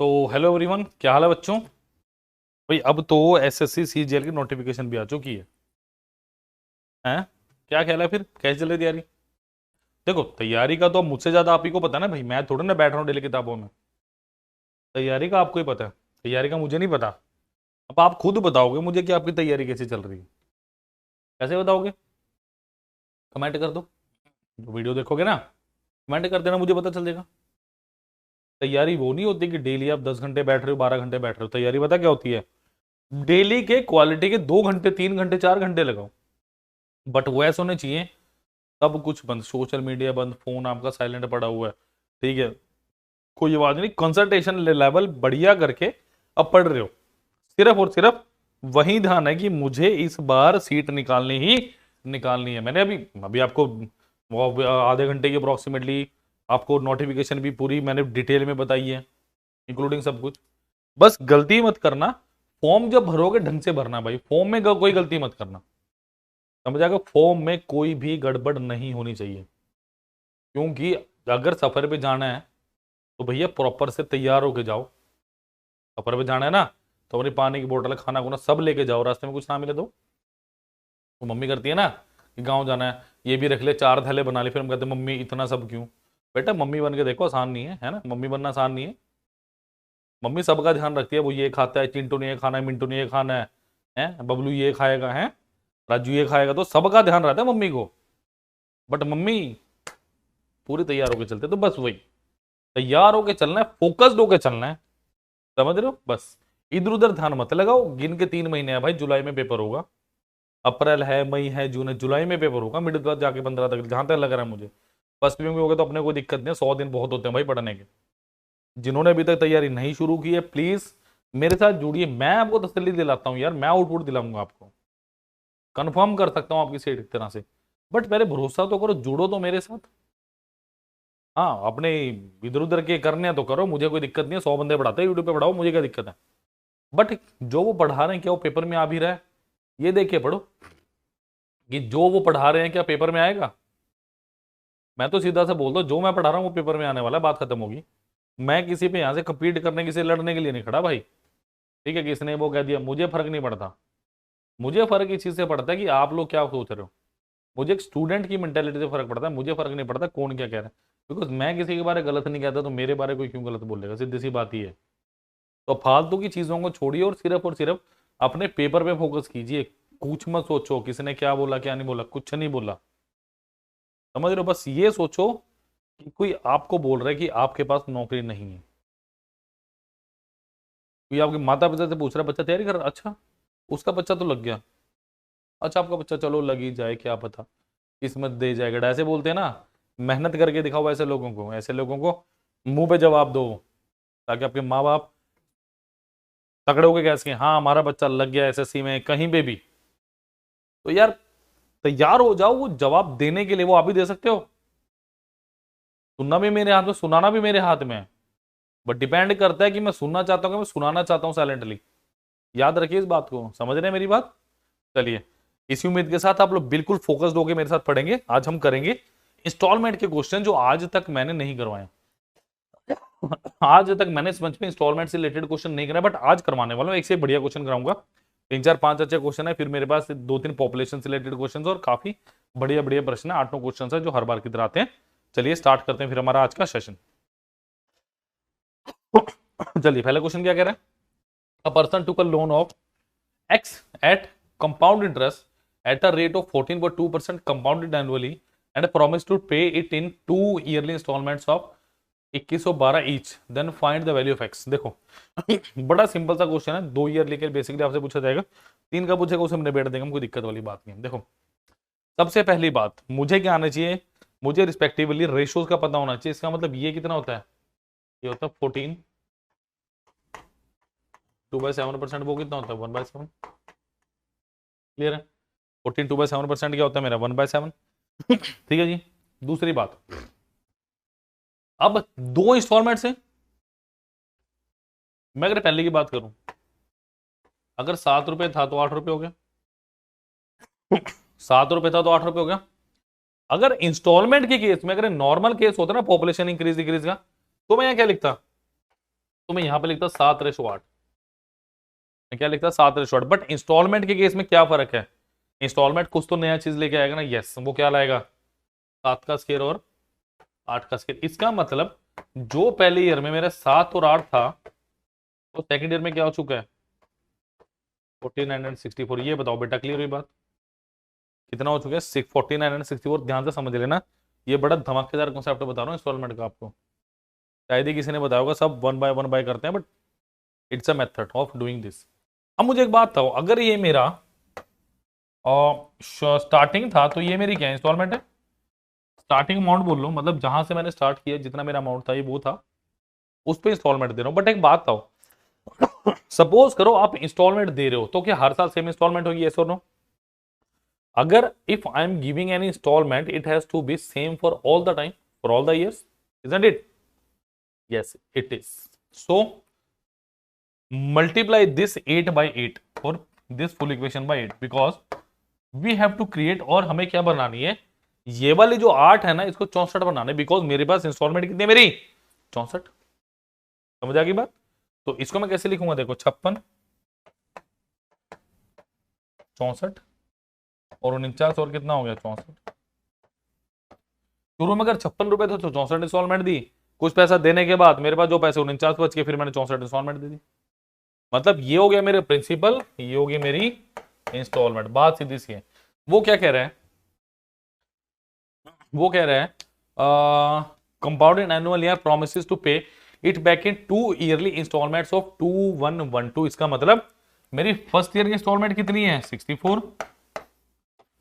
तो hello everyone, क्या हाल है बच्चों। भाई अब तो एसएससी सीजीएल की नोटिफिकेशन भी आ चुकी है। क्या ख्याल है, फिर कैसे चल रही तैयारी। देखो, तैयारी का तो अब मुझसे ज्यादा आप ही को पता है ना भाई, मैं थोड़ा ना बैठ रहा हूँ डेली किताबों में। तैयारी का आपको ही पता है, तैयारी का मुझे नहीं पता। अब आप खुद बताओगे मुझे कि आपकी तैयारी कैसी चल रही है। कैसे बताओगे? कमेंट कर दो। वीडियो देखोगे ना, कमेंट कर देना, मुझे पता चल जाएगा। तैयारी वो नहीं होती कि डेली आप 10 घंटे बैठ रहे हो, 12 घंटे बैठ रहे हो। तैयारी पता क्या होती है? डेली के क्वालिटी के 2 घंटे, 3 घंटे, 4 घंटे लगाओ। बट वो ऐसे होने चाहिए, सब कुछ बंद, सोशल मीडिया बंद, फोन आपका साइलेंट पड़ा हुआ है। ठीक है, कोई आवाज नहीं, कंसंट्रेशन लेवल बढ़िया करके अब पढ़ रहे हो। सिर्फ और सिर्फ वही ध्यान है कि मुझे इस बार सीट निकालनी ही निकालनी है। मैंने अभी अभी आपको वो आधे घंटे की अप्रोक्सीमेटली आपको नोटिफिकेशन भी पूरी मैंने डिटेल में बताई है, इंक्लूडिंग सब कुछ। बस गलती मत करना, फॉर्म जब भरोगे ढंग से भरना भाई, फॉर्म में कोई गलती मत करना। समझ आएगा, फॉर्म में कोई भी गड़बड़ नहीं होनी चाहिए। क्योंकि अगर सफर पे जाना है तो भैया प्रॉपर से तैयार होके जाओ। सफर पे जाना है ना, तो अपनी पानी की बोतल, खाना खुना सब लेके जाओ, रास्ते में कुछ ना मिले तो मम्मी करती है ना कि गाँव जाना है, ये भी रख ले, 4 थैले बना ले, फिर हम कहते हैं मम्मी इतना सब क्यों। बेटा मम्मी बन के देखो, आसान नहीं है ना, मम्मी बनना आसान नहीं है। मम्मी सबका ध्यान रखती है, वो ये खाता है, चिंटू ने ये खाना है, मिंटू ने ये खाना है, बबलू ये खाएगा है, राजू ये खाएगा, तो सबका ध्यान रहता है मम्मी को। बट मम्मी पूरी तैयार होके चलते, तो बस वही, तैयार होके चलना है, फोकस्ड होके चलना है। समझ रहे हो, बस इधर उधर ध्यान मत लगाओ। गिन के 3 महीने हैं भाई, जुलाई में पेपर होगा। अप्रैल है, मई है, जून है, जुलाई में पेपर होगा, मिडिल तक जाके 15 तक, जहां तक लग रहा है मुझे। फर्स्ट में भी हो गया तो अपने कोई दिक्कत नहीं है, 100 दिन बहुत होते हैं भाई पढ़ने के। जिन्होंने अभी तक तैयारी नहीं शुरू की है, प्लीज मेरे साथ जुड़िए, मैं आपको तसल्ली दिलाता हूँ यार, मैं आउटपुट दिलाऊंगा आपको, कंफर्म कर सकता हूँ आपकी सीट एक तरह से। बट पहले भरोसा तो करो, जुड़ो तो मेरे साथ। हाँ, अपने इधर उधर के करने हैं तो करो, मुझे कोई दिक्कत नहीं है, 100 बंदे पढ़ाते हैं, यूट्यूब पे पढ़ाओ, मुझे क्या दिक्कत है। बट जो वो पढ़ा रहे हैं क्या वो पेपर में आ भी रहा है, ये देख के पढ़ो कि जो वो पढ़ा रहे हैं क्या पेपर में आएगा। मैं तो सीधा सा बोलता हूँ, जो मैं पढ़ा रहा हूँ वो पेपर में आने वाला है, बात खत्म होगी। मैं किसी पे यहाँ से कम्पीट करने, किसी से लड़ने के लिए नहीं खड़ा भाई। ठीक है, किसने वो कह दिया, मुझे फर्क नहीं पड़ता। मुझे फर्क इस चीज से पड़ता है कि आप लोग क्या सोच रहे हो। मुझे एक स्टूडेंट की मेंटेलिटी से फर्क पड़ता है, मुझे फर्क नहीं पड़ता कौन क्या कह रहा है। बिकॉज मैं किसी के बारे में गलत नहीं कहता, तो मेरे बारे में कोई क्यों गलत बोलेगा, सीधी सी बात ही है। तो फालतू की चीजों को छोड़िए और सिर्फ अपने पेपर पे फोकस कीजिए। कुछ मत सोचो किसने क्या बोला क्या नहीं बोला, कुछ नहीं बोला। समझ रहे हो, बस ये सोचो कि कोई आपको बोल रहा है कि आपके पास नौकरी नहीं है। कोई आपके माता पिता से पूछ रहा है बच्चा तैयारी कर रहा है? अच्छा, उसका बच्चा तो लग गया। अच्छा, आपका बच्चा चलो लग ही जाए, क्या पता किस्मत दे जाएगा, ऐसे बोलते हैं ना। मेहनत करके दिखाओ ऐसे लोगों को, ऐसे लोगों को मुंह पे जवाब दो, ताकि आपके माँ बाप तगड़े होके कह सकें हाँ हमारा बच्चा लग गया एसएससी में कहीं पे भी। तो यार तैयार हो जाओ, वो जवाब देने के लिए वो आप ही दे सकते हो। सुनना भी मेरे हाथ में, सुनाना भी मेरे हाथ में है। बट डिपेंड करता है कि मैं सुनना चाहता हूँ कि मैं सुनाना चाहता हूँ साइलेंटली। याद रखिए इस बात को, समझ रहे हैं मेरी बात। चलिए, इसी उम्मीद के साथ आप लोग बिल्कुल फोकस्ड होकर मेरे साथ पढ़ेंगे। आज हम करेंगे इंस्टॉलमेंट के क्वेश्चन जो आज तक मैंने नहीं करवाए। आज तक मैंने इस मंच पे इंस्टॉलमेंट से रिलेटेड क्वेश्चन नहीं कराए, बट आज करवाने वाला हूँ, एक से बढ़िया क्वेश्चन कराऊंगा। 3 4 5 अच्छे क्वेश्चन है, फिर मेरे पास 2 3 पॉपुलेशन से रिलेटेड क्वेश्चन और काफी बढ़िया बढ़िया प्रश्न है, 8 9 क्वेश्चन है जो हर बार की तरह आते हैं। चलिए स्टार्ट करते हैं फिर हमारा आज का सेशन। चलिए, पहला क्वेश्चन क्या कह रहा है। A person took a loan of x at compound interest at a rate of 14.2% compounded annually and promise to pay it in 2 yearly installments of 2112 each, then find the value of x. देखो, बड़ा simple सा question है, 2 year लेकर basically आपसे पूछा जाएगा, 3 का पूछेगा उसे हम निबेड़ देंगे, कोई दिक्कत वाली बात नहीं है। देखो, सबसे पहली बात मुझे क्या आना चाहिए, मुझे रिस्पेक्टिवली रेशियोज का पता होना चाहिए। इसका मतलब ये कितना होता है, ये होता है 14, 2/7%, वो कितना होता है 1/7। क्लियर है, 14 2/7% क्या होता है मेरा 1/7। ठीक है जी। दूसरी बात, अब 2 इंस्टॉलमेंट से, मैं अगर पहले की बात करूं, अगर 7 रुपए था तो 8 रुपए हो गया। 7 रुपए था तो 8 रुपए हो गया। अगर इंस्टॉलमेंट के केस में, अगर नॉर्मल केस होता ना पॉपुलेशन इंक्रीज डिक्रीज का, तो मैं यहाँ क्या लिखता, तो मैं यहाँ पे लिखता 7:8, मैं क्या लिखता 7:8। बट इंस्टॉलमेंट के केस में क्या फर्क है, इंस्टॉलमेंट कुछ तो नया चीज लेके आएगा ना। यस, वो क्या लाएगा, 7 का स्केयर और 8 का स्केयर। इसका मतलब जो पहले ईयर में मेरा 7 और 8 था, तो सेकंड ईयर में क्या हो चुका है, 49 एंड 64। ये बताओ बेटा, क्लियर हुई बात, कितना हो चुका है, 49 एंड 64। ध्यान से समझ लेना, ये बड़ा धमाकेदार कॉन्सेप्ट बता रहा हूँ इंस्टॉलमेंट का आपको, शायद ही किसी ने बताया होगा, सब वन बाय करते हैं, but it's a method of doing this. अब मुझे एक बात बताओ, अगर ये मेरा स्टार्टिंग था, तो ये मेरी क्या इंस्टॉलमेंट है, स्टार्टिंग अमाउंट बोल लो, मतलब जहां से मैंने स्टार्ट किया जितना मेरा अमाउंट था ये वो था, उस पर इंस्टॉलमेंट दे रहा हूं। बट एक बात बताओ, सपोज करो आप इंस्टॉलमेंट दे रहे हो, तो क्या हर साल सेम इंस्टॉलमेंट होगी, यस और नो? अगर if I am giving an instalment, it has to be same for all the time, for all the years, isn't it? Yes it is. So multiply this 8 by 8 और this full equation by 8 because we have to create, और हमें क्या बनानी है, ये वाली जो 8 है ना, इसको 64 बनाना है, बिकॉज मेरे पास इंस्टॉलमेंट कितनी है मेरी, 64। समझ आ गई बात? तो इसको मैं कैसे लिखूंगा, देखो 56, 64 और 49 और कितना हो गया 64। शुरू में अगर 56 रुपए थे तो 64 इंस्टॉलमेंट दी, कुछ पैसा देने के बाद मेरे पास जो पैसे 49 बच के, फिर मैंने 64 इंस्टॉलमेंट दे दी। मतलब ये हो गया मेरे प्रिंसिपल, ये होगी मेरी इंस्टॉलमेंट। बात सीधी सी है। वो क्या कह रहा है, वो कह रहा है compounded annual year promises to pay it back in 2 yearly installments of 2112। इसका मतलब मेरी फर्स्ट ईयर की इंस्टॉलमेंट कितनी है 64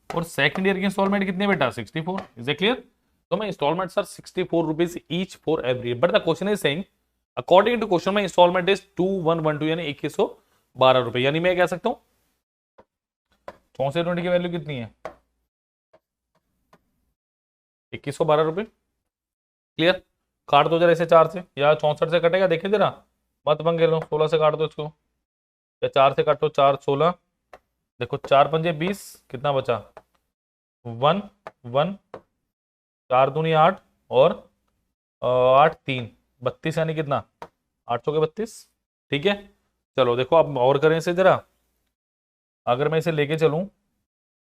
और सेकंड ईयर की इंस्टॉलमेंट कितनी है बेटा 64। Is it clear? तो मैं instalments are 64 rupees each for every year, but the question is saying according to question में इंस्टॉलमेंट इज 2112 यानी 2112 रुपए। यानी मैं कह सकता हूं 64 यूनिट की वैल्यू कितनी है 2112 रुपए। क्लियर? काट दो जरा इसे 4 से, या 64 से कटेगा, देखे जरा, मत पंगे लो, 16 से काट दो इसको, या 4 से काटो, 4 16, देखो 4 पंजे 20, कितना बचा 1 1, 4 दूनी 8 और 8 3 32, यानी कितना 800 के 32। ठीक है, चलो देखो अब और करें इसे जरा, अगर मैं इसे लेके चलूं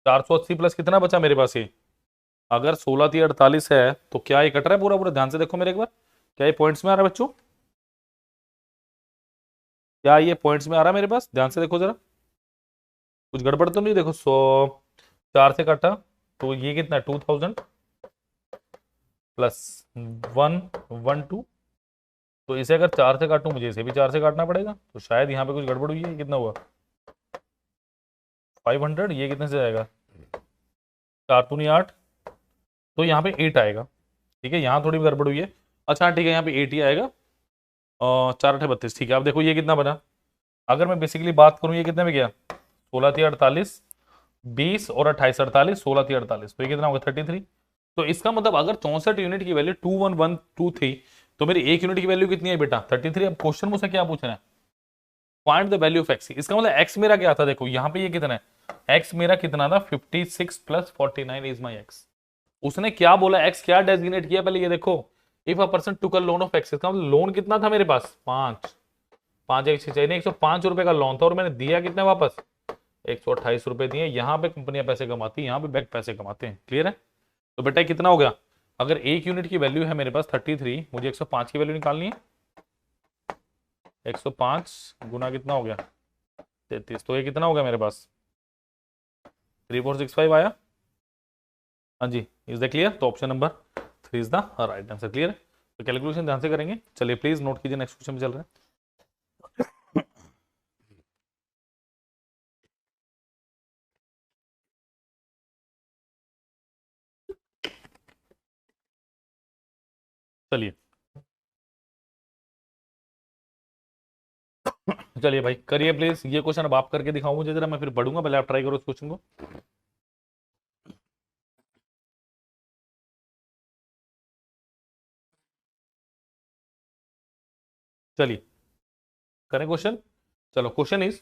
480 प्लस कितना बचा मेरे पास, ये अगर 16 थी 48 है, तो क्या ये कट रहा है पूरा पूरा? ध्यान से देखो मेरे एक बार, क्या ये पॉइंट्स में आ रहा है बच्चों? क्या ये पॉइंट्स में आ रहा है मेरे पास? ध्यान से देखो जरा, कुछ गड़बड़ तो नहीं? देखो 4 से काटा तो ये कितना 2000 प्लस 112, तो इसे अगर 4 से काटूं, मुझे इसे भी 4 से काटना पड़ेगा, तो शायद यहाँ पे कुछ गड़बड़ हुई है। कितना हुआ 500, ये कितने से जाएगा 4 दूनी 8, तो यहाँ पे 8 आएगा। ठीक है, यहाँ थोड़ी गड़बड़ हुई है। अच्छा ठीक है, यहाँ पे 8 ही आएगा, 4 8 32। ठीक है, अब देखो ये कितना बना, अगर मैं बेसिकली बात करूँ, ये कितने में गया 16 थी 48, 20 और 28 48, 16 थी 48, तो ये कितना होगा 33। तो इसका मतलब अगर 64 यूनिट की वैल्यू 2112 थी, तो मेरी एक यूनिट की वैल्यू कितनी है बेटा 33। अब क्वेश्चन मुझसे क्या पूछ रहा है, find the value of x. इसका मतलब एक्स मेरा क्या था, देखो यहाँ पे ये कितना है, एक्स मेरा कितना था 56 प्लस 49 इज माई एक्स। उसने क्या बोला, एक्स क्या डेजिग्नेट किया पहले ये देखो, if a person took a loan of x. इसका मतलब लोन कितना था मेरे पास 5 5 एक चाहिए 105 रुपए का लोन था, और मैंने दिया कितना वापस 128 रुपए दिए। यहाँ पे कंपनियां पैसे कमाती है, यहाँ पे बैंक पैसे कमाते हैं। क्लियर है? तो बेटा कितना हो गया, अगर एक यूनिट की वैल्यू है मेरे पास 33, मुझे 105 की वैल्यू निकालनी है, 105 गुना कितना हो गया 33, तो ये कितना हो गया मेरे पास 3465 आया। हाँ जी, इज द क्लियर? तो option number 3 is the right answer. Clear है? तो कैलकुलेशन ध्यान से करेंगे। चलिए प्लीज नोट कीजिए, नेक्स्ट क्वेश्चन में चल रहे हैं। चलिए चलिए भाई करिए प्लीज ये क्वेश्चन, अब आप करके दिखाओ मुझे जरा, मैं फिर पढ़ूंगा, पहले आप ट्राई करो इस क्वेश्चन को। चलिए करें क्वेश्चन। चलो question is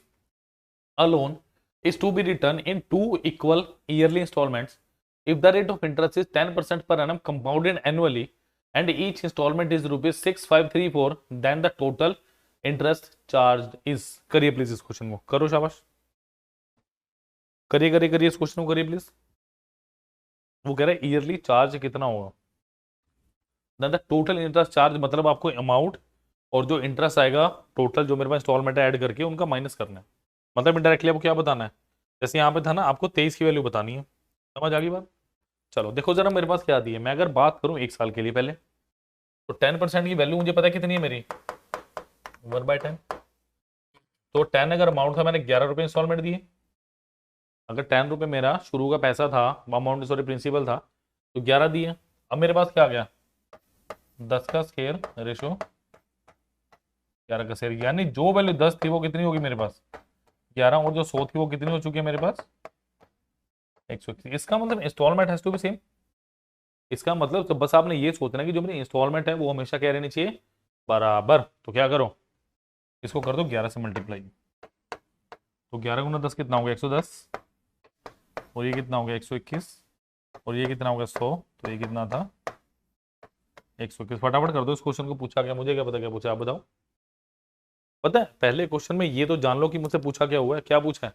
a loan is to be returned in 2 equal yearly installments if the rate of interest is 10% per annum compounded annually and each installment is rupees 6534, then the total interest charge is, करिए please इस question को, करो शाबाश, करिए करिए करिए इस question को करिए प्लीज। वो कह रहा है ईयरली चार्ज कितना होगा, द टोटल इंटरेस्ट चार्ज, मतलब आपको अमाउंट और जो इंटरेस्ट आएगा टोटल जो मेरे पास इंस्टॉलमेंट ऐड करके उनका माइनस करना है। मतलब इंडायरेक्टली आपको क्या बताना है, जैसे यहाँ पे था ना, आपको 23 की वैल्यू बतानी है। समझ आ गई बात। चलो देखो जरा मेरे पास क्या दी है, मैं अगर बात करूँ 1 साल के लिए पहले, तो 10% की वैल्यू मुझे पता है कितनी है मेरी, 1/10। तो 10 अगर अमाउंट था, मैंने 11 रुपये इंस्टॉलमेंट दिए। अगर 10 रुपये मेरा शुरू का पैसा था, अमाउंट सॉरी प्रिंसिपल था, तो 11 दिए। अब मेरे पास क्या आ गया, 10 का स्केयर रेशो 11 का शेयर, यानी जो वैल्यू 10 थी वो कितनी होगी मेरे पास 11, और जो 100 थी वो कितनी हो चुकी है मेरे पास 121। इसका मतलब instalment has to be same. इसका मतलब तो बस आपने ये सोचना है कि जो मेरी इंस्टॉलमेंट है वो हमेशा क्या रहनी चाहिए, बराबर। तो क्या करो, इसको कर दो 11 से मल्टीप्लाई। तो 11 गुना 10 कितना हो गया 110, और ये कितना हो गया 121, और ये कितना हो गया 100, तो ये कितना था 121। फटाफट कर दो इस क्वेश्चन को। पूछा क्या, मुझे क्या पता क्या पूछा, आप बताओ। पता है पहले क्वेश्चन में ये तो जान लो कि मुझसे पूछा क्या हुआ है, क्या पूछा है,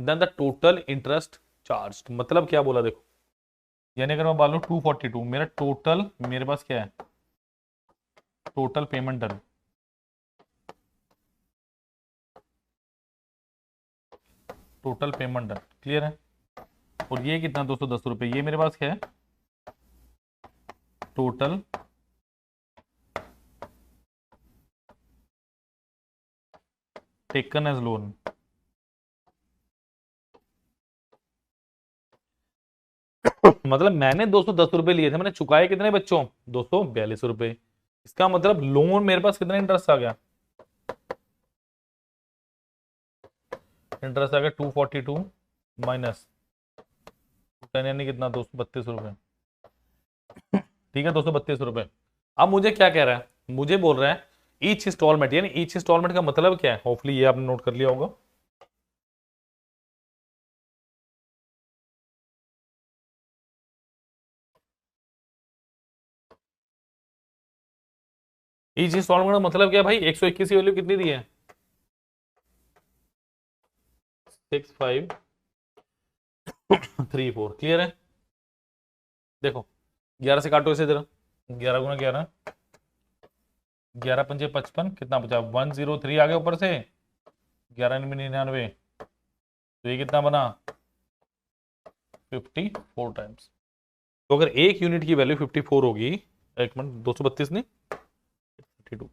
then the total interest charge, मतलब क्या बोला देखो, यानी अगर मैं मान लो 242 मेरा टोटल, मेरे पास क्या है total payment done, total payment done, clear है। और ये कितना 210 रुपये, ये मेरे पास क्या है टोटल टेकन एज लोन। मतलब मैंने 210 रुपये लिए थे, मैंने चुकाए कितने बच्चों 242 रुपये। इसका मतलब लोन मेरे पास कितना इंटरेस्ट आ गया, इंटरेस्ट आ गया 242 माइनस 10, यानी कितना 232 रुपये। ठीक है 232 रुपये। अब मुझे क्या कह रहा है, मुझे बोल रहा है ईच इंस्टॉलमेंट, यानी ईच इंस्टॉलमेंट का मतलब क्या है, होपफुली ये आपने नोट कर लिया होगा। ईच इंस्टॉलमेंट का मतलब क्या है भाई, 121 की वैल्यू कितनी दी है 6534, क्लियर है। देखो 11 से काटो इसे जरा, 11 गुना 11, 11 पंजे 55, कितना बचा 103 आ गया ऊपर से, 11 99, तो ये कितना बना 54 टाइम्स। तो अगर एक यूनिट की वैल्यू 54 होगी, एक मिनट 232 नहीं 32,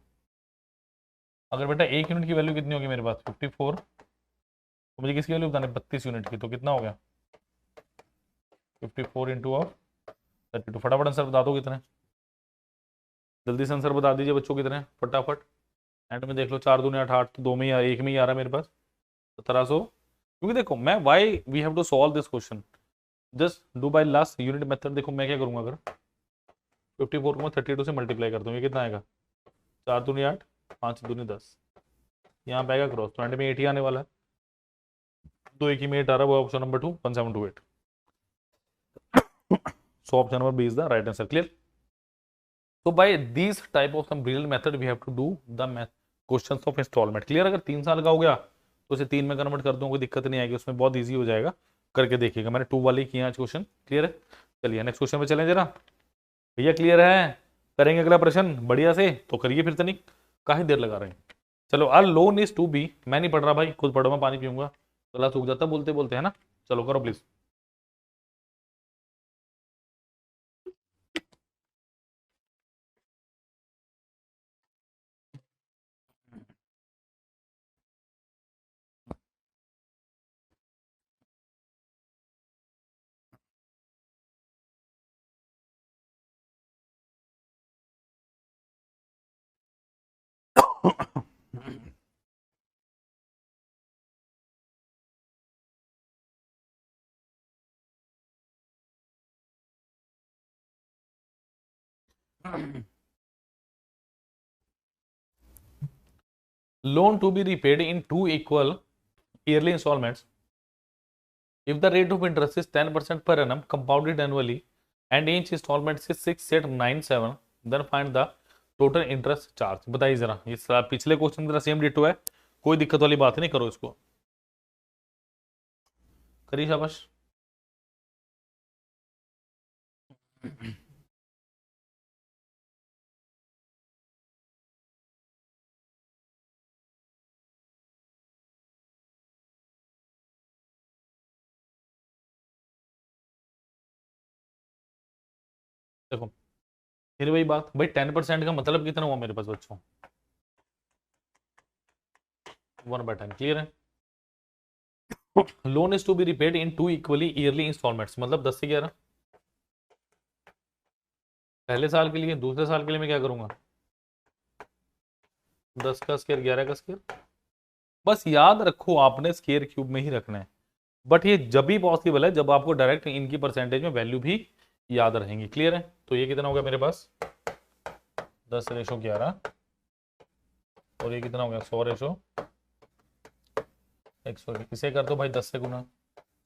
अगर बेटा एक यूनिट की वैल्यू कितनी होगी मेरे पास 54, तो मुझे किसकी वैल्यू बतानी 32 यूनिट की, तो कितना हो गया 54 इंटू ऑफ 32। फटाफट आंसर बता दो कितने, जल्दी से आंसर बता दीजिए बच्चों कितने, फटाफट। एंड में देख लो 4 दूनी 8, 8 तो 2 में ही एक में ही आ रहा है मेरे पास 1700। क्योंकि देखो मैं why we have to solve this question, just do by last unit method. देखो मैं क्या करूंगा, अगर 54 को मैं 32 से मल्टीप्लाई कर दूँ, ये कितना आएगा 4 दूनी 8, 5 दूनी 10, यहाँ पे आएगा क्रॉस, तो एंड में 8 ही आने वाला है, तो एक ही में 8 आ रहा है, वो option number 2 1728। So option number B is the right answer, clear. तो by this type of some brilliant method we have to do the questions of installment, clear. अगर 3 साल का हो गया तो उसे 3 में कन्वर्ट कर दूँ, कोई दिक्कत नहीं आएगी, उसमें बहुत ईजी हो जाएगा, करके देखिएगा। मैंने 2 वाले किए आज क्वेश्चन, क्लियर है। चलिए नेक्स्ट क्वेश्चन पे चलें जरा, भैया क्लियर है, करेंगे अगला प्रश्न बढ़िया से, तो करिए फिर तनिक, काहे देर लगा रहे हैं। चलो अ लोन इज टू बी, मैं नहीं पढ़ रहा भाई, खुद पढ़ो, मैं पानी पीऊंगा, गला सूख जाता बोलते बोलते, है ना। चलो करो please. Loan to be repaid in 2 equal yearly installments. If the rate of interest is 10% per annum compounded annually and each installment is 6, 8, 9, 7, then find the total interest charge बताइए जरा, ये पिछले क्वेश्चन की तरह सेम डिटो है, कोई दिक्कत वाली बात नहीं, करो इसको, करिए शाबाश। देखो फिर वही बात भाई, 10% का मतलब कितना हुआ मेरे पास बच्चों, 1/10, क्लियर है। Loan is to be repaid in 2 equally yearly installments, मतलब 10 से 11, पहले साल के लिए, दूसरे साल के लिए मैं क्या करूंगा, 10 का स्केयर 11 का स्केयर, बस याद रखो आपने स्केयर क्यूब में ही रखना है, बट ये जब भी पॉसिबल है जब आपको डायरेक्ट इनकी परसेंटेज में वैल्यू भी याद रहेंगी, क्लियर है। तो ये कितना हो गया मेरे पास, 10/11, और ये कितना हो गया 100/100, इसे कर दो भाई 10 से गुना,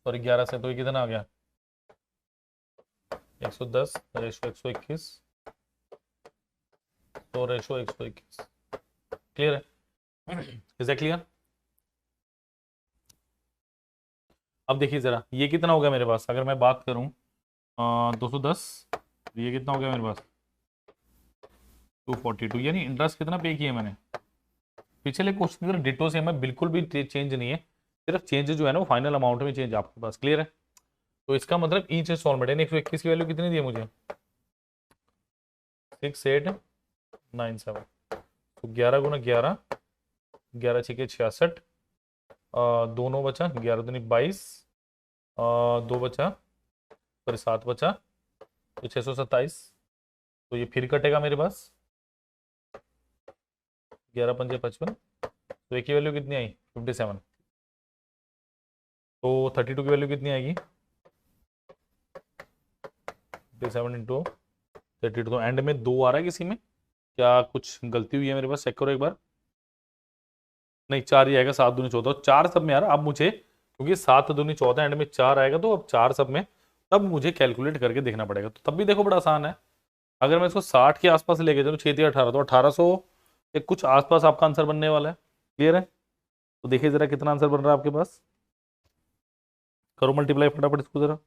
सॉरी 11 से, तो ये कितना आ गया 110/121, 100/121, क्लियर है, इज दैट क्लियर। अब देखिए जरा ये कितना हो गया मेरे पास, अगर मैं बात करूं 210, ये कितना हो गया मेरे पास 242, यानी इंटरेस्ट कितना पे किया मैंने, पिछले क्वेश्चन की तरह डिटो से हमें बिल्कुल भी चेंज नहीं है, सिर्फ चेंज जो है ना वो फाइनल अमाउंट में चेंज आपके पास, क्लियर है। तो इसका मतलब ईच इंस्टॉलमेंट है, 121 की वैल्यू कितनी दी है मुझे, 6897, तो 11 × 11, 11×6 = 66, दोनों बचा, 11×2 = 22, दो बचा, सॉरी 7 बचा, तो 627, तो ये फिर कटेगा मेरे पास 11×5 = 55, तो एक की वैल्यू कितनी आई 57, तो 32 की वैल्यू कितनी आएगी 57 × 32, तो एंड में 2 आ रहा है किसी में, क्या कुछ गलती हुई है मेरे पास, चेक करो एक बार, नहीं 4 ही आएगा, 7×2 = 14, 4 सब में आ रहा, अब मुझे क्योंकि 7×2 = 14 एंड में 4 आएगा, तो अब 4 सब में, तब मुझे कैलकुलेट करके देखना पड़ेगा, तो तब भी देखो बड़ा आसान है, अगर मैं इसको 60 के आसपास लेके चलूँ, 6×3 = 18, तो 1800 एक कुछ आसपास आपका आंसर बनने वाला है, क्लियर है। तो देखिए जरा कितना आंसर बन रहा है आपके पास, करो मल्टीप्लाई फटाफट इसको जरा,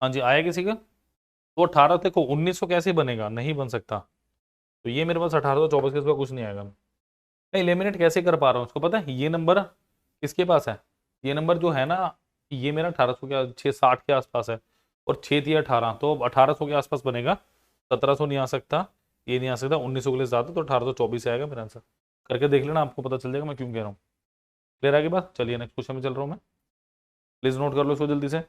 हाँ जी आया किसी का, तो 18 देखो 1900 कैसे बनेगा, नहीं बन सकता, तो ये मेरे पास 1824 इसका कुछ नहीं आएगा, मैं एलिमिनेट कैसे कर पा रहा हूँ उसको पता है, ये नंबर किसके पास है, ये नंबर जो है ना, ये मेरा 1800 के 660 के आसपास है, और 6×3 = 18, तो 1800 के आसपास बनेगा, 1700 नहीं आ सकता, ये नहीं आ सकता, 1900 के लिए ज्यादा, तो 1824 आएगा मेरा आंसर, करके देख लेना आपको पता चल जाएगा मैं क्यों कह रहा हूँ, क्लियर आगे बात, चलिए नेक्स्ट क्वेश्चन में चल रहा हूँ मैं, प्लीज नोट कर लो इसको जल्दी से।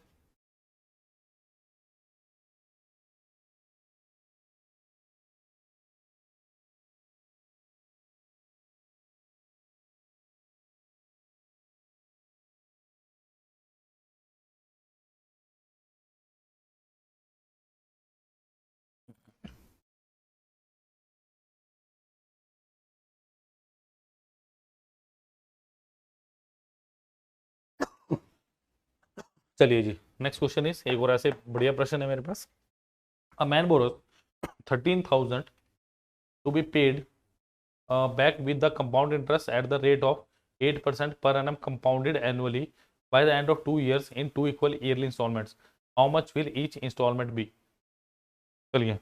चलिए जी नेक्स्ट क्वेश्चन इज, एक और ऐसे बढ़िया प्रश्न है मेरे पास, a man borrows 13,000 to be paid back with the compound interest at the rate of 8% per annum compounded annually by the end of 2 years in 2 equal yearly installments. How much will each installment be? चलिए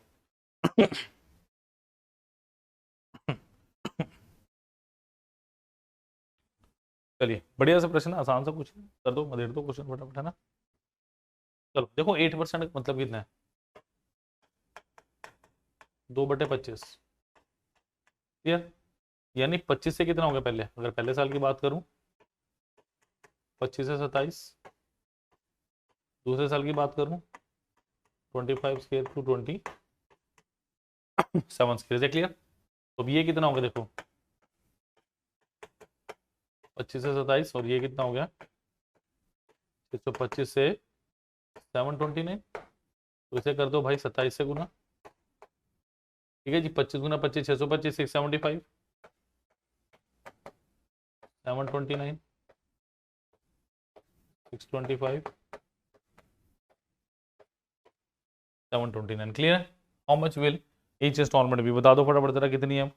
चलिए बढ़िया सा प्रश्न, आसान सा कुछ कर दो, मदेर दो क्वेश्चन फटाफट, है ना। चलो देखो 8% का मतलब कितना है, 2/25, क्लियर, यानी 25 से कितना हो गया पहले, अगर पहले साल की बात करूं 25 से 27, दूसरे साल की बात करूं 25² स्क्वायर, क्लियर। तो अब ये कितना हो गया देखो 25 से 27, और ये कितना हो गया 625 से 729, तो इसे कर दो भाई 27 से गुना, ठीक है जी, 25 × 25 625, 675, 729, 625, 729। क्लियर है? How much will each installment भी, बता दो फटाफट जरा कितनी है।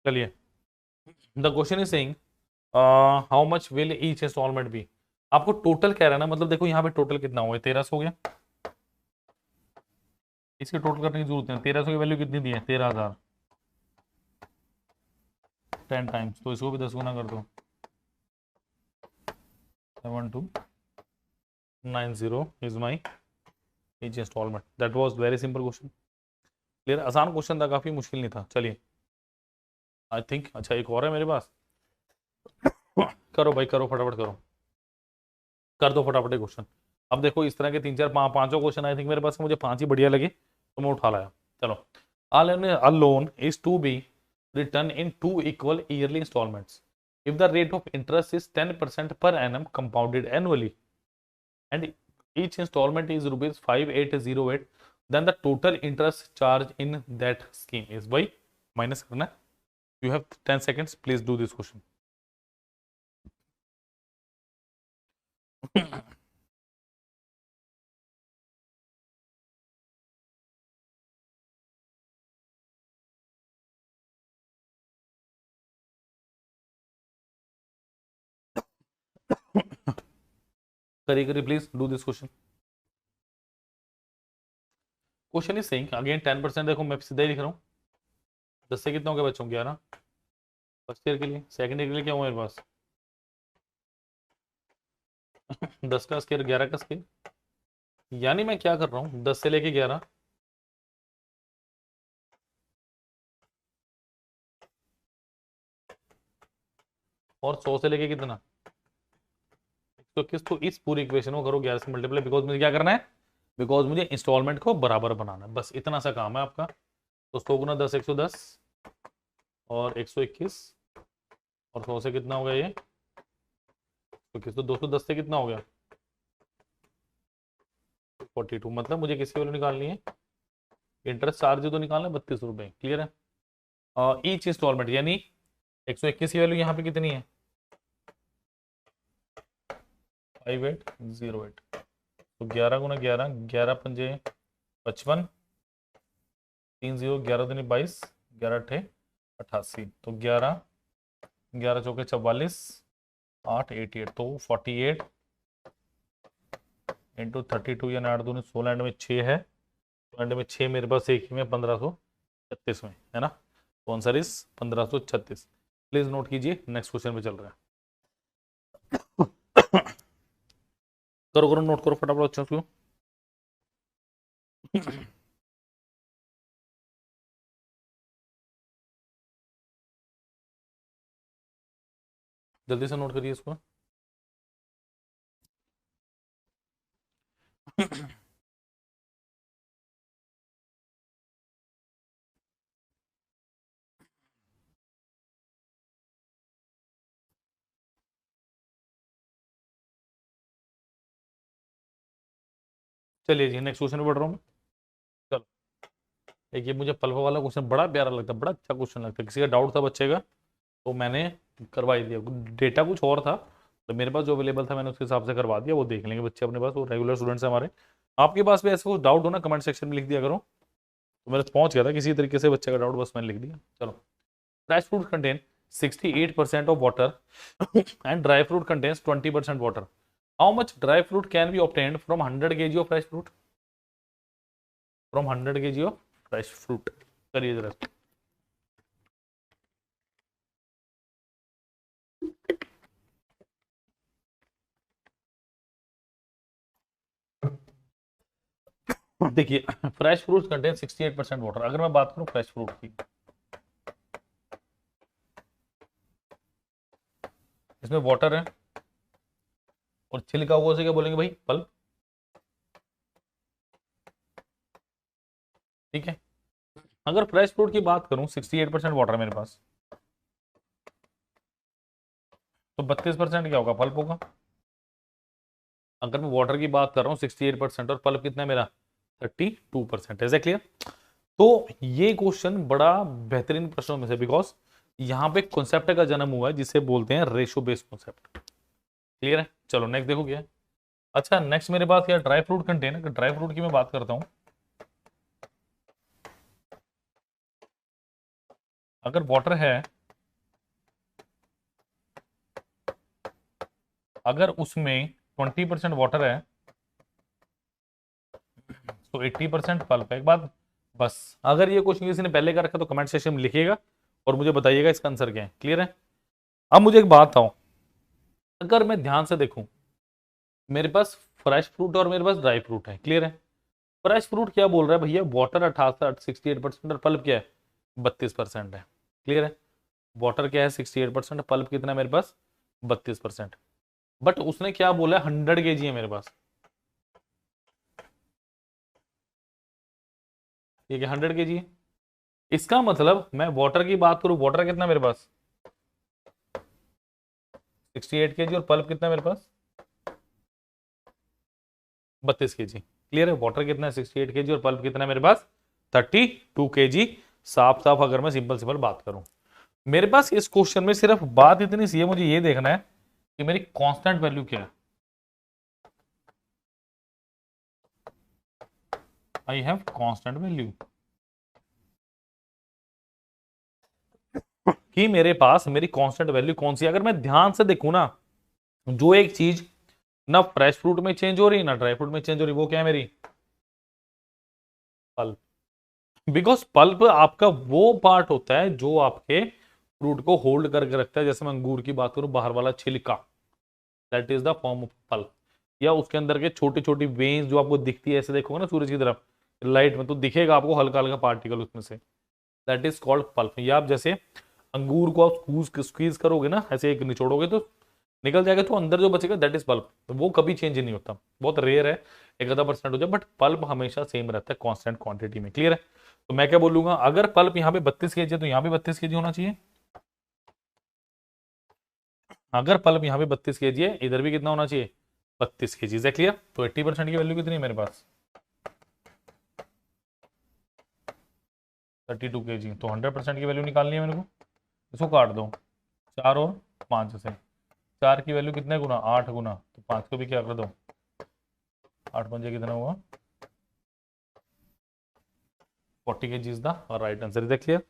चलिए, the question is saying how much will each installment be. आपको टोटल कह रहा है ना, मतलब देखो यहाँ पे टोटल कितना हुआ है, 1300 हो गया। इसके टोटल करने की जरूरत है, 1300 की वैल्यू कितनी दी है, 13,000। 10 टाइम्स, तो इसको भी 10 गुना कर दो, 7290 is my each installment. That was very simple question. Clear? आसान क्वेश्चन था, काफी मुश्किल नहीं था। चलिए आई थिंक, अच्छा एक और है मेरे पास। करो भाई करो, फटाफट करो, कर दो फटाफट क्वेश्चन। अब देखो इस तरह के तीन चार पांचों क्वेश्चन आई थिंक मेरे पास, मुझे पांच ही बढ़िया लगे तो मैं उठा लाया। चलो, a loan is to be returned in two equal yearly installments if the rate of interest is 10% per annum compounded annually and each installment is rupees 5808, then the total interest charge in that scheme is by minus करना है। You have 10 seconds, please do this question. करिए करिए please do this question. Question is saying again 10%, देखो मैं सीधा ही लिख रहा हूँ। 10 से कितना हो गया बच्चों, 11। फर्स्ट ईयर के लिए, सेकंड ईयर के लिए क्या हुआ मेरे पास 10 का स्केयर 11 का स्केयर, यानी मैं क्या कर रहा हूँ 10 से लेके 11 और 100 से लेके कितना 121, तो इस पूरी इक्वेशन को करो 11 से मल्टीप्लाई, बिकॉज मुझे क्या करना है, बिकॉज मुझे इंस्टॉलमेंट को बराबर बनाना है, बस इतना सा काम है आपका। तो 100 गुना 10 110 और 121 और 100 से कितना हो गया ये 121, तो 210 से कितना हो गया 42, मतलब मुझे किसकी वैल्यू निकालनी है, इंटरेस्ट चार्ज तो निकालना है 32 रुपए। क्लियर है? ईच इंस्टॉलमेंट यानी 121 की वैल्यू यहाँ पे कितनी है 5808, तो 11 गुना 11, 11 पंजे 55, 3 0, 11 दूनी 22, 11 अट्ठे 88, तो 11 11 चौके 44, 8 88, तो 48 इंटू 32 यानी 8 दूनी 16, एंड में 6 है, तो एंड में 6 मेरे पास एक ही में 1536 में है ना, तो आंसर इज 1536। प्लीज नोट कीजिए, नेक्स्ट क्वेश्चन पे चल रहा है। करो करो, नोट करो फटाफट अच्छा उसको। जल्दी से नोट करिए इसको। चलिए जी नेक्स्ट क्वेश्चन पढ़ रहा हूँ मैं। चलो, एक ये मुझे पल्वा वाला क्वेश्चन बड़ा प्यारा लगता है, बड़ा अच्छा क्वेश्चन लगता है, किसी का डाउट था बच्चे का तो मैंने करवा ही दिया। डेटा कुछ और था तो मेरे पास जो अवेलेबल था मैंने उसके हिसाब से करवा दिया, वो देख लेंगे बच्चे अपने पास, वो रेगुलर स्टूडेंट्स हैं हमारे। आपके पास भी ऐसा कुछ डाउट हो ना, कमेंट सेक्शन में लिख दिया करो। तो मेरे पहुंच गया था किसी तरीके से बच्चे का डाउट, बस मैंने लिख दिया। चलो, fresh fruit contain 68% of water and dry fruit contains 20% water. How much dry fruit can be obtained from 100 kg of fresh fruit? From 100 kg of fresh fruit. करिए जरा। देखिए, फ्रेश फ्रूट कंटेन 68% वाटर। अगर मैं बात करूं fresh fruit की, इसमें water है और छिलका हुआ से क्या बोलेंगे भाई, पल्प। ठीक है। अगर फ्रेश फ्रूट की बात करूं 68% वाटर मेरे पास, तो 32% क्या होगा, पल्प होगा। अगर मैं वाटर की बात कर रहा हूँ 68% और पल्प कितना है मेरा 32%। ऐसे क्लियर। तो ये क्वेश्चन बड़ा बेहतरीन प्रश्नों में से, बिकॉज यहाँ पे कॉन्सेप्ट का जन्म हुआ है जिसे बोलते हैं रेशो बेस्ड कॉन्सेप्ट। क्लियर है। चलो नेक्स्ट देखो क्या है। अच्छा नेक्स्ट मेरे पास क्या dry fruit contain, dry fruit की मैं बात करता हूं। अगर वाटर है, अगर उसमें 20% वाटर है तो 80% पल्प है। एक बात बस, अगर ये क्वेश्चन किसी ने पहले कर रखा तो कमेंट सेक्शन में लिखिएगा और मुझे बताइएगा इसका आंसर क्या है। क्लियर है। अब मुझे एक बात बताओ, अगर मैं ध्यान से देखूं मेरे पास फ्रेश फ्रूट और मेरे पास ड्राई फ्रूट है। क्लियर है। फ्रेश फ्रूट क्या बोल रहा है भैया, वाटर 68% और पल्प क्या है 32% है। क्लियर है। वाटर क्या है 68%, पल्प कितना है मेरे पास 32%। बट उसने क्या बोला है 100 kg है मेरे पास। ठीक है 100 kg है। इसका मतलब मैं वाटर की बात करूं, वाटर कितना मेरे पास 68 kg और पल्प कितना मेरे पास 32 kg। क्लियर है। वाटर कितना है 68 kg और पल्प कितना है मेरे पास 32 kg। साफ साफ अगर मैं सिंपल सिंपल बात करूं, मेरे पास इस क्वेश्चन में सिर्फ बात इतनी सी है, मुझे ये देखना है कि मेरी कांस्टेंट वैल्यू क्या है। आई हैव कांस्टेंट वैल्यू, कि मेरे पास मेरी कांस्टेंट वैल्यू कौन सी है। अगर मैं ध्यान से देखूं ना, जो एक चीज ना फ्रेश फ्रूट में चेंज हो रही ना ड्राई फ्रूट में चेंज हो रही, वो क्या है मेरी पल्प। बिकॉज पल्प आपका वो पार्ट होता है जो आपके फ्रूट को होल्ड करके रखता है। जैसे मैं अंगूर की बात करूं, बाहर वाला छिलका, that is the form of pulp. या उसके अंदर के छोटी छोटी वेन्स जो आपको दिखती है, ऐसे देखोगे ना सूरज की तरफ लाइट में, तो दिखेगा आपको हल्का हल्का पार्टिकल उसमें से, दैट इज कॉल्ड पल्प। या आप जैसे अंगूर को आप स्क्वीज करोगे ना, ऐसे एक निचोड़ोगे तो निकल जाएगा, तो अंदर जो बचेगा दैट इज पल्प। वो कभी चेंज नहीं होता, बहुत रेयर है, 1-आधा% हो जाए, बट पल्प हमेशा सेम रहता है कांस्टेंट क्वांटिटी में। क्लियर है। तो मैं क्या बोलूंगा, अगर पल्प यहाँ पे 32 kg है तो यहाँ भी 32 kg होना चाहिए। अगर पल्प यहाँ पे 32 kg है, इधर भी कितना होना चाहिए 32 kg है। क्लियर। तो 80% की वैल्यू कितनी है मेरे पास 32 kg। तो 100% की वैल्यू निकालनी है मेरे को। इसको काट दो 4 और 5 से। 4 की वैल्यू कितने गुना 8 गुना, तो 5 को भी क्या कर दो 8 पंजे कितना हुआ 40 kg is the right answer. Is clear.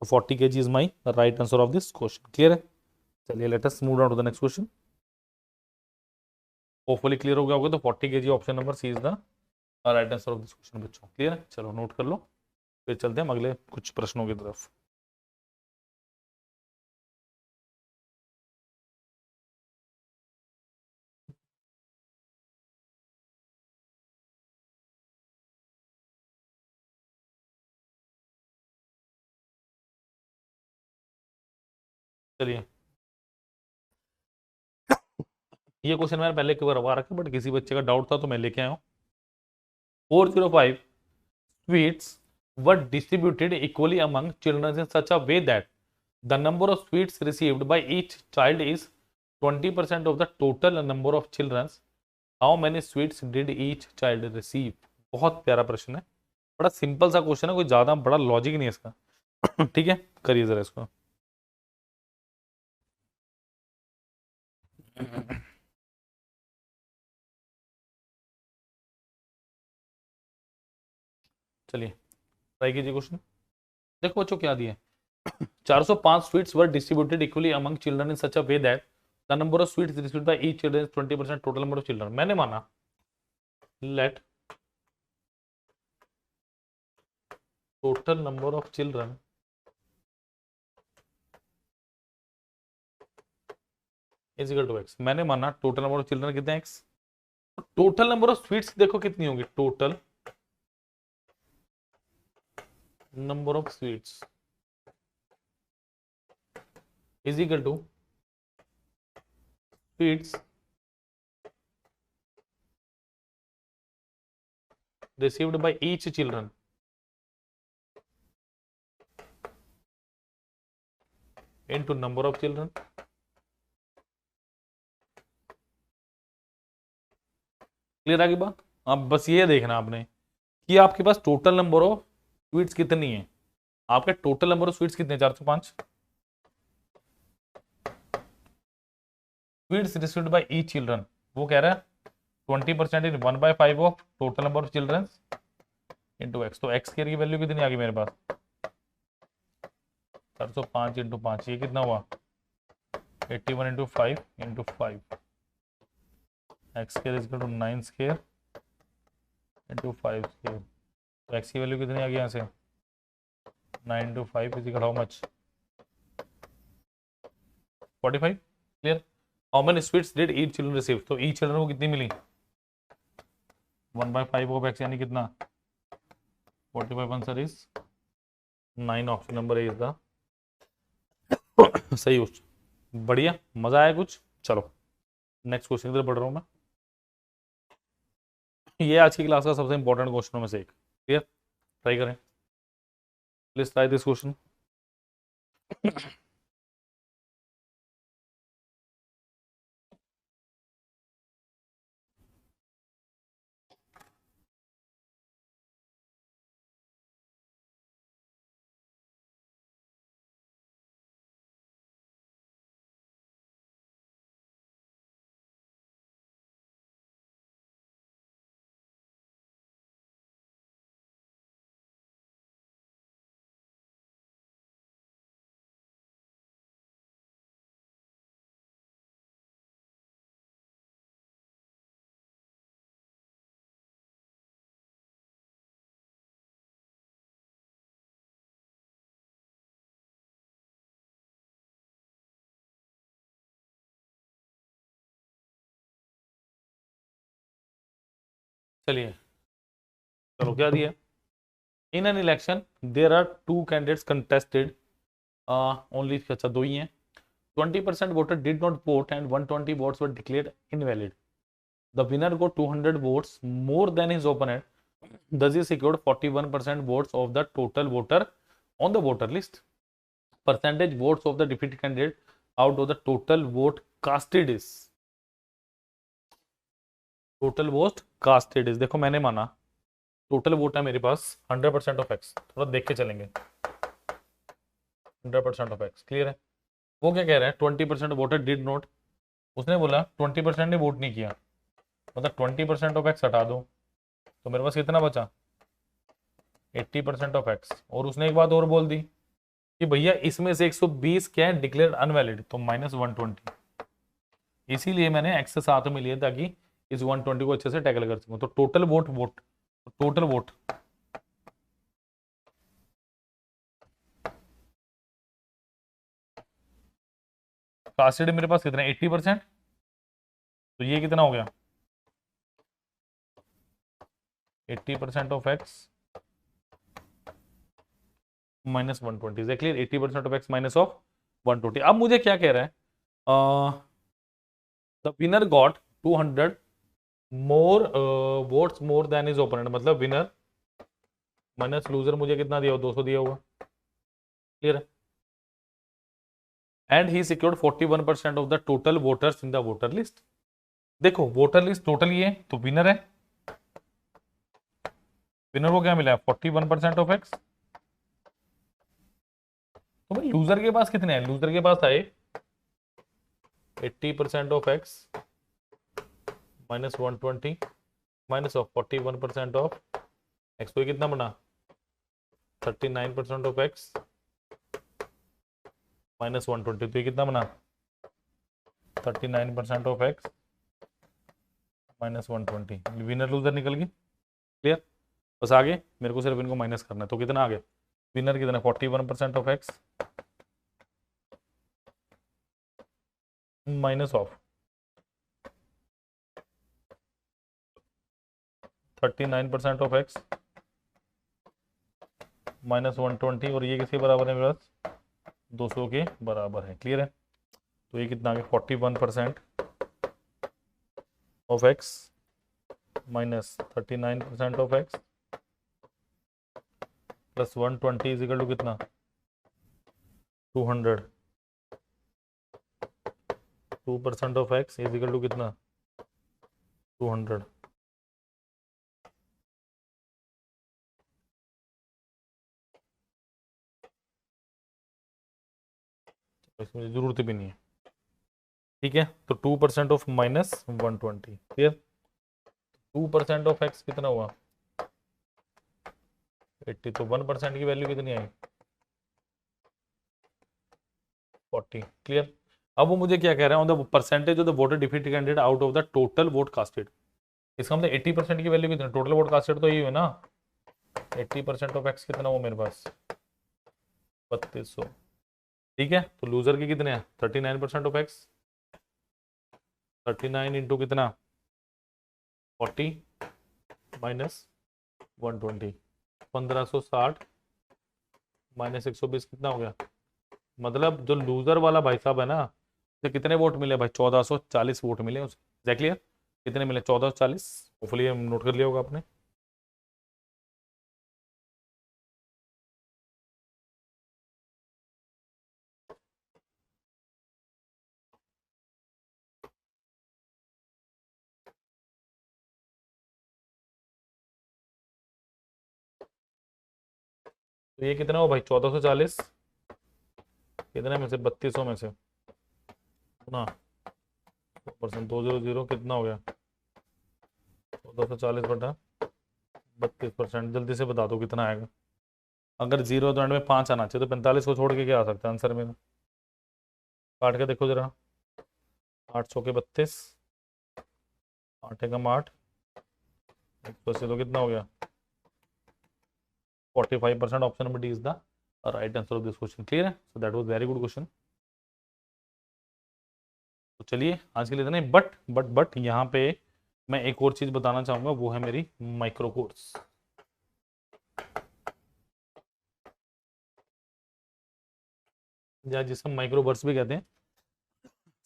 40 kg is my right answer of this question. Clear है। चलिए let us move on to the next question. Hopefully clear हो गया होगा। तो 40 kg option number C is the right answer of this question बच्चों। Clear है। चलो note कर लो, फिर चलते हैं हम अगले कुछ प्रश्नों की तरफ। चलिए ये क्वेश्चन मैंने पहले करवा रखा, बट किसी बच्चे का डाउट था तो मैं लेके आया हूँ। 405 sweets were distributed equally among children in such a way that the number of sweets received by each child is 20% of the total number of children. How many sweets did each child receive? बहुत प्यारा प्रश्न है, बड़ा simple सा question है, कोई ज्यादा बड़ा लॉजिक नहीं है इसका। ठीक है, करिए जरा इसको। चलिए ट्राई कीजिए क्वेश्चन। देखो बच्चों क्या दिया है, 405 sweets were distributed equally among children in such a way that the number of sweets received by each children is 20% total number of children. मैंने माना let total number of children is equal to X. मैंने माना total number of children कितने X, total number of sweets देखो कितनी होगी, total number of sweets is equal to sweets received by each children. Into number of children. Clear आगे बात? अब बस ये देखना आपने कि आपके पास टोटल नंबर ऑफ स्वीट्स कितनी है। आपके टोटल नंबर ऑफ स्वीट्स कितने? 405 sweets received by each children. वो कह रहा है 20% इन 1/5 of total number of children into x. तो एक्स की वैल्यू कितनी आ गई मेरे पास? 405 इंटू 5, ये कितना हुआ? 81 into 5 into 5। X square is equal to 9 square into 5 square. तो एक्स की वैल्यू कितनी आ गई यहाँ से? 9 into 5 is equal how much? 45। Clear? How many sweets did each children receive? तो ईच चिल्ड्रन को कितनी मिली? 1/5 ऑफ एक्स यानी कितना? 45 answer is 9। Option number A is the सही ऑप्शन। बढ़िया, मजा आया कुछ? चलो नेक्स्ट क्वेश्चन की तरफ बढ़ रहा हूं मैं। ये आज की क्लास का सबसे इंपॉर्टेंट क्वेश्चनों में से एक। क्लियर? ट्राई करें, प्लीज ट्राई दिस क्वेश्चन। चलिए, चलो क्या दिया? In an election there are 2 candidates contested, only, अच्छा 2 ही हैं। 20% voter did not vote and 120 votes were declared invalid. The winner got 200 votes more than his opponent. Thus he secured 41% votes of the total voter on the voter list. Percentage votes of the defeated candidate out of the total vote casted is. Total vote casted is, देखो मैंने माना total vote है मेरे पास 100% of x. थोड़ा देख के चलेंगे। 100% of x. Clear है? वो क्या कह रहा है? 20% वोटर डिड नॉट, उसने बोला 20% ने वोट नहीं किया, मतलब 20% ऑफ एक्स हटा दो तो मेरे पास कितना बचा? 80% ऑफ एक्स। और उसने एक बात और बोल दी कि भैया इसमें से 120 क्या है? डिक्लेयर अनवैलिड, तो -120। इसीलिए मैंने एक्स से साथ में लिया ताकि इस 120 को अच्छे से टैकल कर सकूं। तो total vote total vote casted मेरे पास कितना है? 80%। तो ये कितना हो गया? 80% of X minus 120। Is clear? 80% of X minus of 120। अब मुझे क्या कह रहा है? The winner got 200 more votes more than is opponent, मतलब विनर माइनस लूजर मुझे कितना दिया? 200 दिया होगा। क्लियर है? And he secured 41% of the total voters in the voter list. देखो वोटर लिस्ट टोटल ये है, तो विनर है, विनर को क्या मिला है? 41% ऑफ एक्स। तो भाई लूजर के पास कितने हैं? लूजर के पास आए 80% of X minus 120 minus of 41% of x. तो ये कितना बना? 39% ऑफ एक्स माइनस 120। तो ये कितना बना? 39% of X minus 120। Winner loser निकल गई। क्लियर? बस आगे मेरे को सिर्फ इनको माइनस करना है। तो कितना आ गया? विनर कितना? 41% of X minus of 39% of X minus 120। और ये किसके बराबर है मेरे पास? 200 के बराबर है। क्लियर है? तो ये कितना आ गया? 41% of X minus 39% of X plus 120 is equal to कितना? 200। 2% of X is equal to कितना 200। इसमें जरूरत भी नहीं है, ठीक है। तो 2% ऑफ -120, क्लियर। 2% ऑफ एक्स कितना हुआ 80, तो 1% की वैल्यू कितनी आई 40, क्लियर। अब वो मुझे क्या कह रहा है, on the percentage of the voter defeated candidate out of the total vote casted. इसका मतलब 80% की वैल्यू कितनी, टोटल वोट कास्टेड तो यही है ना। 80% ऑफ एक्स कितना हुआ मेरे पास 3200, ठीक है। तो लूजर के कितने हैं 39% ऑफ एक्स, 39 इंटू कितना 40 -120, 1560 -120 कितना हो गया। मतलब जो लूजर वाला भाई साहब है ना, उसे कितने वोट मिले भाई 1440 वोट मिले उसे, एग्जैक्टली कितने मिले 1440। होपफुली नोट कर लिया होगा आपने। तो ये कितना हो भाई 1440, कितने में से 3200 में से ना 200 कितना हो गया 1440/32%। जल्दी से बता दो कितना आएगा। अगर जीरो तो एंड में 5 आना चाहिए, तो 45 को छोड़ के क्या आ सकता है आंसर में। काट के देखो जरा, 800 के 32, 8 एकम 8, 180 तो कितना हो गया 45%। Option number D is the right answer of this question, clear है। So that was very good question. तो चलिए आज के लिए इतना ही, बट यहाँ पे मैं एक और चीज बताना चाहूंगा, वो है मेरी माइक्रो कोर्स। या जिसे हम माइक्रो वर्स भी कहते हैं।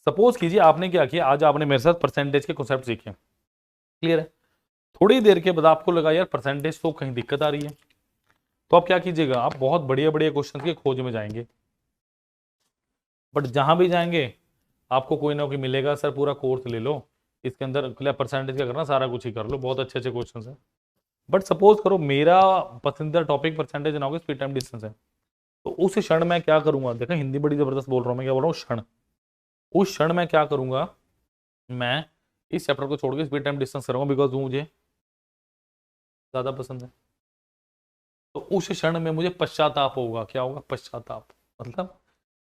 सपोज कीजिए आपने क्या किया, आज आपने मेरे साथ परसेंटेज के कॉन्सेप्ट सीखे, क्लियर है। थोड़ी देर के बाद आपको लगा यार परसेंटेज तो कहीं दिक्कत आ रही है, तो आप क्या कीजिएगा, आप बहुत बढ़िया बढ़िया क्वेश्चन की खोज में जाएंगे। बट जहां भी जाएंगे आपको कोई ना कोई मिलेगा, सर पूरा कोर्स ले लो, इसके अंदर परसेंटेज का करना सारा कुछ ही कर लो, बहुत अच्छे अच्छे क्वेश्चन है। बट सपोज करो मेरा पसंदीदा टॉपिक परसेंटेज ना हो, स्पीड टाइम डिस्टेंस है, तो उस क्षण मैं क्या करूंगा, देखा हिंदी बड़ी जबरदस्त बोल रहा हूँ मैं, क्या बोल रहा हूँ क्षण। उस क्षण मैं क्या करूंगा, मैं इस चैप्टर को छोड़ के स्पीड टाइम डिस्टेंस करूंगा, बिकॉज वो मुझे ज्यादा पसंद है। तो उस क्षण में मुझे पश्चाताप होगा, क्या होगा पश्चाताप, मतलब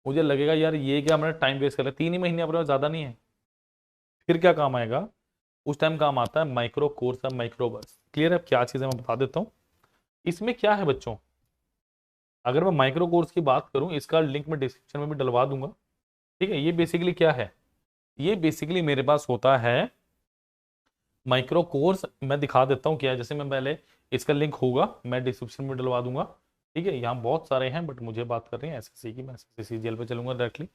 मुझे लगेगा यार ये क्या मैंने टाइम वेस्ट कर लिया, 3 ही महीने अपने ज्यादा नहीं है। फिर क्या काम आएगा, उस टाइम काम आता है माइक्रो कोर्स या माइक्रो बस, क्लियर है। क्या चीज़ है मैं बता देता हूँ। इसमें क्या है बच्चों, अगर मैं माइक्रो कोर्स की बात करूं, इसका लिंक मैं डिस्क्रिप्शन में भी डलवा दूंगा, ठीक है। ये बेसिकली क्या है, ये बेसिकली मेरे पास होता है माइक्रो कोर्स, मैं दिखा देता हूँ क्या है। जैसे मैं पहले इसका लिंक होगा मैं डिस्क्रिप्शन में डलवा दूंगा, ठीक है। यहाँ बहुत सारे हैं बट मुझे बात कर रही है एसएससी की, मैं एसएससी सीजीएल पे चलूंगा डायरेक्टली।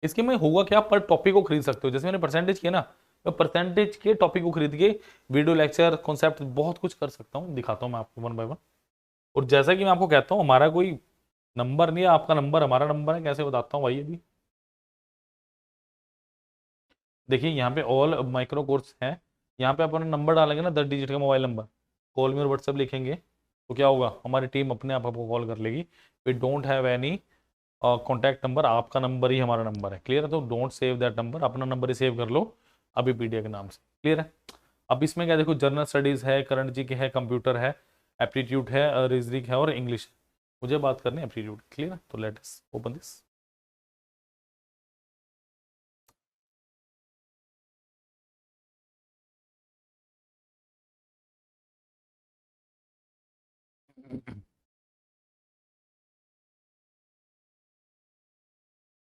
इसके में होगा क्या, पर टॉपिक को खरीद सकते हो, जैसे मैंने परसेंटेज किया ना, मैं परसेंटेज के टॉपिक को खरीद के वीडियो लेक्चर कॉन्सेप्ट बहुत कुछ कर सकता हूँ, दिखाता हूँ मैं आपको वन बाय वन। और जैसा कि मैं आपको कहता हूँ हमारा कोई नंबर नहीं है, आपका नंबर हमारा नंबर है, कैसे बताता हूँ भाई। अभी देखिए यहाँ पे ऑल माइक्रो कोर्स है, यहाँ पे अपन नंबर डालेंगे ना 10 डिजिट का मोबाइल नंबर, कॉल में और व्हाट्सएप लिखेंगे तो क्या होगा, हमारी टीम अपने आप आपको कॉल कर लेगी। We don't have any contact number, आपका नंबर ही हमारा नंबर है, क्लियर है। तो डोंट सेव दैट नंबर, अपना नंबर ही सेव कर लो अभी पीडिया के नाम से, क्लियर है। अब इसमें क्या देखो, जनरल स्टडीज है, करंट जी के है, कंप्यूटर है, एप्टीट्यूड है, रीजनिंग है और इंग्लिश है। मुझे बात करनी है एप्टीट्यूड, क्लियर है। तो लेट अस ओपन दिस।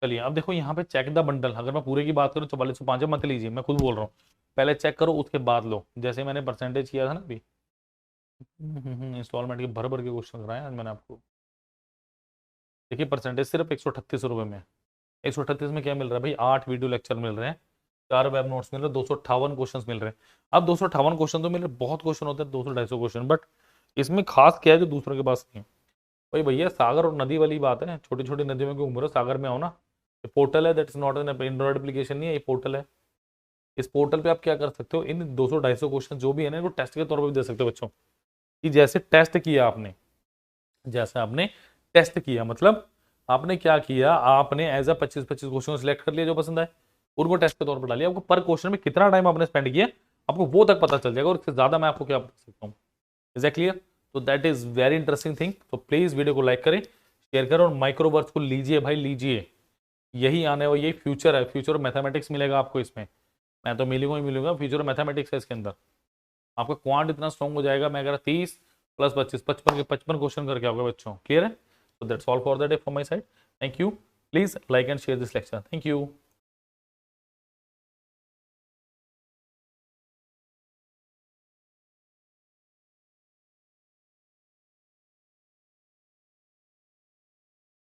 चलिए अब देखो यहाँ पे चेक द बंडल, अगर मैं पूरे की बात करूँ 4405 मत लीजिए, मैं खुद बोल रहा हूँ, पहले चेक करो उसके बाद लो। जैसे मैंने परसेंटेज किया था ना अभी, इंस्टॉलमेंट के भर भर के क्वेश्चन कराए आज मैंने आपको। देखिए परसेंटेज सिर्फ 138 रुपये में, 138 में क्या मिल रहा है भाई, 8 वीडियो लेक्चर मिल रहे हैं, 4 वेब नोट्स मिल रहे हैं, 258 क्वेश्चन मिल रहे हैं। अब 258 क्वेश्चन तो मिल रहे, बहुत क्वेश्चन होते हैं 200-250 क्वेश्चन, बट इसमें खास क्या है जो दूसरों के पास नहीं है। भाई भैया सागर और नदी वाली बात है, छोटी छोटी नदियों में क्यों घूम रहे हो, सागर में आओ ना, पोर्टल है, that is not an Android application, नहीं है, ये पोर्टल है। इस पोर्टल पे आप क्या कर सकते हो, इन 200-250 क्वेश्चन जो भी है ना, इनको टेस्ट के तौर पर भी दे सकते हो बच्चों, कि जैसे टेस्ट किया आपने, जैसे आपने टेस्ट किया मतलब आपने क्या किया, आपने एज अ 25-25 क्वेश्चन सिलेक्ट कर लिया जो पसंद आए, उनको टेस्ट के तौर पर डालिए। आपको पर क्वेश्चन में कितना टाइम आपने स्पेंड किया आपको वो तक पता चल जाएगा, और इससे ज्यादा मैं आपको क्या बता सकता हूँ। Is that clear? तो that is very interesting thing. तो प्लीज वीडियो को लाइक करें, शेयर करें, और माइक्रोवर्स को लीजिए भाई, लीजिए। यही आने वाला, यही फ्यूचर है, फ्यूचर मैथमेटिक्स मिलेगा आपको इसमें। मैं तो मिलूंगा ही मिलूंगा, फ्यूचर मैथमेटिक्स है इसके अंदर। आपका क्वांट इतना स्ट्रॉन्ग हो जाएगा, मैं कह रहा 30 + 25 55 के 55 क्वेश्चन करके आओगे बच्चों। क्लियर है? So that's all for the day from my side. Thank you. Please like and share this lecture. Thank you.